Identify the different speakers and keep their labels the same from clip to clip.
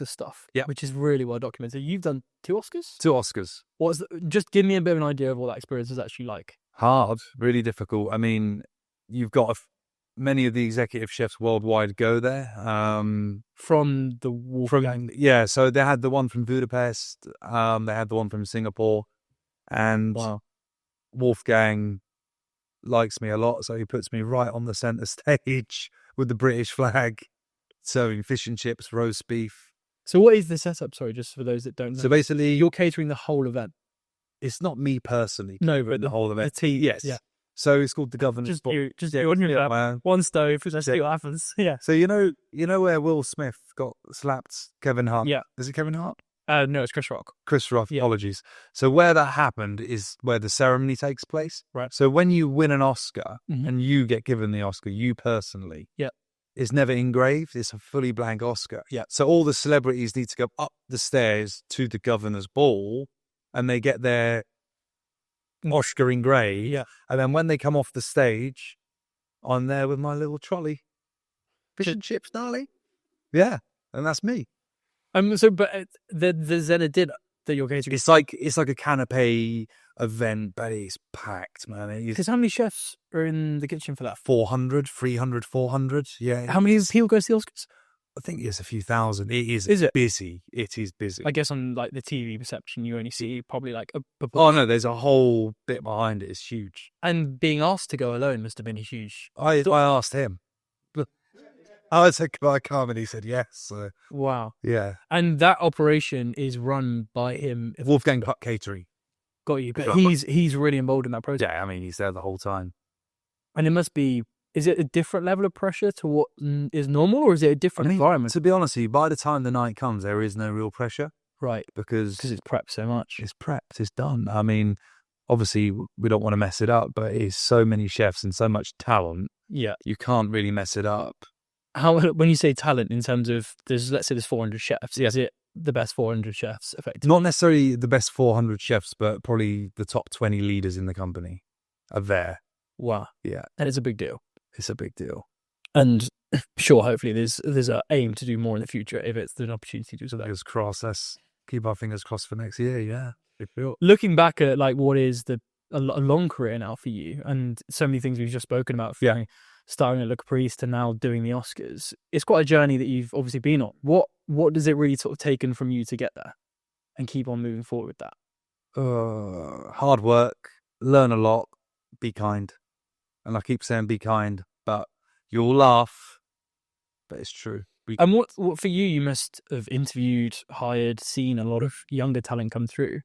Speaker 1: Oscar stuff,
Speaker 2: Yeah.
Speaker 1: which is really well documented. You've done 2 Oscars?
Speaker 2: 2 Oscars.
Speaker 1: Just give me a bit of an idea of what that experience was actually like.
Speaker 2: Hard, really difficult. I mean, you've got many of the executive chefs worldwide go there.
Speaker 1: From the Wolfgang.
Speaker 2: Yeah, so they had the one from Budapest, they had the one from Singapore, and
Speaker 1: Wow.
Speaker 2: Wolfgang likes me a lot, so he puts me right on the centre stage with the British flag, serving fish and chips, roast beef.
Speaker 1: So what is the setup? Sorry, just for those that don't know.
Speaker 2: So basically,
Speaker 1: You're catering the whole event.
Speaker 2: it's not me personally.
Speaker 1: No, but
Speaker 2: the whole event.
Speaker 1: The team.
Speaker 2: Yes.
Speaker 1: Yeah.
Speaker 2: So it's called the Governor's
Speaker 1: Just
Speaker 2: Ball.
Speaker 1: you on your lap,
Speaker 2: man.
Speaker 1: one stove, let's see what happens. Yeah.
Speaker 2: So you know where Will Smith got slapped Kevin Hart?
Speaker 1: Yeah.
Speaker 2: Is it Kevin Hart?
Speaker 1: No, it's Chris Rock.
Speaker 2: Chris Rock,
Speaker 1: Yeah.
Speaker 2: apologies. So where that happened is where the ceremony takes place.
Speaker 1: Right.
Speaker 2: So when you win an Oscar
Speaker 1: Mhm.
Speaker 2: and you get given the Oscar, you personally,
Speaker 1: Yeah.
Speaker 2: it's never engraved. It's a fully blank Oscar.
Speaker 1: Yeah.
Speaker 2: So all the celebrities need to go up the stairs to the Governor's Ball, and they get their Oscar engraved.
Speaker 1: Yeah.
Speaker 2: And then when they come off the stage, I'm there with my little trolley. Fish and chips, darling. Yeah. And that's me.
Speaker 1: So, but the Zena dinner that you're catering.
Speaker 2: It's like a canapé event, but it's packed, man. It's
Speaker 1: Because how many chefs are in the kitchen for that?
Speaker 2: 400, 300, 400. Yeah.
Speaker 1: How many people go to the Oscars?
Speaker 2: I think it's a few thousand. It is.
Speaker 1: Is it?
Speaker 2: Busy? It is busy.
Speaker 1: I guess on like the TV reception, you only see probably like a.
Speaker 2: Oh no, there's a whole bit behind it. It's huge.
Speaker 1: And being asked to go alone must have been huge.
Speaker 2: I asked him. I said, "Can I come?" And he said yes. So,
Speaker 1: Wow.
Speaker 2: yeah.
Speaker 1: And that operation is run by him.
Speaker 2: Wolfgang Puck catering.
Speaker 1: Got you. But he's really involved in that process.
Speaker 2: Yeah, I mean, he's there the whole time.
Speaker 1: And it must be. Is it a different level of pressure to what is normal, or is it a different environment?
Speaker 2: To be honest with you, by the time the night comes, there is no real pressure.
Speaker 1: Right.
Speaker 2: Because
Speaker 1: it's prepped so much.
Speaker 2: It's prepped. It's done. I mean, obviously, we don't want to mess it up, but it's so many chefs and so much talent.
Speaker 1: Yeah.
Speaker 2: You can't really mess it up.
Speaker 1: When you say talent in terms of, let's say there's 400 chefs, is it the best 400 chefs, effectively?
Speaker 2: Not necessarily the best 400 chefs, but probably the top 20 leaders in the company are there.
Speaker 1: Wow.
Speaker 2: Yeah.
Speaker 1: That is a big deal.
Speaker 2: It's a big deal.
Speaker 1: And sure, hopefully there's an aim to do more in the future if it's an opportunity to do so.
Speaker 2: Fingers crossed. Let's keep our fingers crossed for next year. Yeah.
Speaker 1: Looking back at like what is a long career now for you, and so many things we've just spoken about, from starting at Le Caprice to now doing the Oscars, it's quite a journey that you've obviously been on. What does it really sort of taken from you to get there and keep on moving forward with that?
Speaker 2: Hard work, learn a lot, be kind. And I keep saying be kind, but you'll laugh, but it's true.
Speaker 1: And what for you, you must have interviewed, hired, seen a lot of younger talent come through.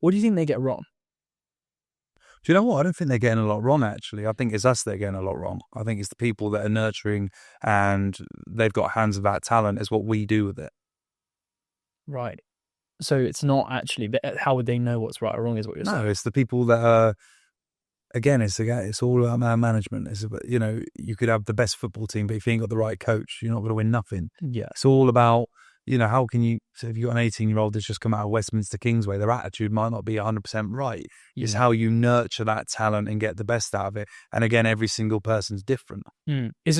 Speaker 1: What do you think they get wrong?
Speaker 2: Do you know what? I don't think they're getting a lot wrong, actually. I think it's us that are getting a lot wrong. I think it's the people that are nurturing and they've got hands of that talent is what we do with it.
Speaker 1: Right. So it's not actually, how would they know what's right or wrong is what you're saying?
Speaker 2: No, it's the people that are, again, it's all about man management. It's about, you could have the best football team, but if you ain't got the right coach, you're not going to win nothing.
Speaker 1: Yeah.
Speaker 2: It's all about, how can you, so if you've got an 18-year-old that's just come out of Westminster Kingsway, their attitude might not be 100% right.
Speaker 1: Yeah.
Speaker 2: It's how you nurture that talent and get the best out of it. And again, every single person's different.
Speaker 1: Is